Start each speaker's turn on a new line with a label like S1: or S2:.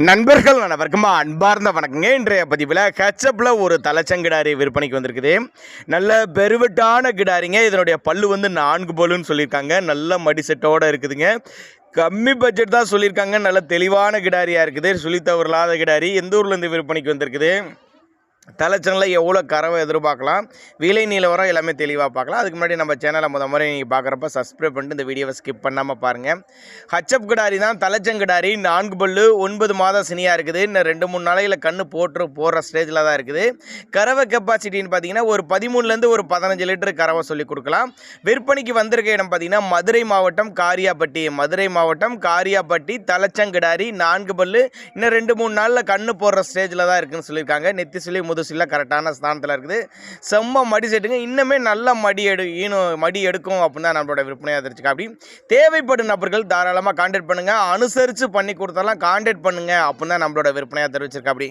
S1: நண்பர்கள் அனைவருக்கும் அன்பார்ந்த வணக்கங்க. இன்றைய பதிவில் ஹெச்எப்பில் ஒரு தலைச்சங்கிடாரி விற்பனைக்கு வந்திருக்குது. நல்ல பெருவெட்டான கிடாரிங்க. இதனுடைய பல்லு வந்து 4 பல்லுன்னு சொல்லியிருக்காங்க. நல்ல மடி செட்டோடு இருக்குதுங்க. கம்மி பட்ஜெட் தான் சொல்லியிருக்காங்க. நல்ல தெளிவான கிடாரியாக இருக்குது. சுழித்தவர்களாத கிடாரி. எந்த ஊர்லேருந்து விற்பனைக்கு வந்திருக்குது, தலைச்சங்கில் எவ்வளோ கறவை எதிர்பார்க்கலாம், விலை நிலவரம் எல்லாமே தெளிவாக பார்க்கலாம். அதுக்கு முன்னாடி நம்ம சேனலை முறை நீங்கள் பார்க்குறப்ப சப்ஸ்கிரைப் பண்ணிட்டு இந்த வீடியோவை ஸ்கிப் பண்ணாமல் பாருங்கள். ஹெச்எப் கிடாரி தான். தலைச்சங்கிடாரி 4 பல்லு, 9 மாதம் சினியாக இருக்குது. இன்னும் 2-3 நாளையில் கண்ணு போடுற ஸ்டேஜில் தான் இருக்குது. கறவை கெப்பாசிட்டின்னு பார்த்தீங்கன்னா ஒரு 13லேருந்து ஒரு 15 லிட்டர் கறவை சொல்லி கொடுக்கலாம். விற்பனைக்கு வந்திருக்க இடம் பார்த்தீங்கன்னா மதுரை மாவட்டம் காரியாப்பட்டி. தலைச்சங்கிடாரி 4 பல்லு, இன்னும் 2-3 நாளில் கண்ணு போடுற ஸ்டேஜில் தான் இருக்குதுன்னு சொல்லியிருக்காங்க. நெத்தி சொல்லி முதுசில் கரெக்டான ஸ்தானத்தில் இருக்குது. செம்ம மடி செட்டுங்க. இன்னுமே நல்ல மடி எடுக்கும் அப்படின்னு தான் நம்மளோட விற்பனையாக தெரிஞ்சுக்கா. அப்படி தேவைப்படும் நபர்கள் தாராளமாக கான்டாக்ட் பண்ணுங்கள். அனுசரித்து பண்ணி கொடுத்தாலாம் கான்டாக்ட் பண்ணுங்கள் அப்படின்னு தான் நம்மளோட விற்பனையாக தெரிவிச்சிருக்கா. அப்படி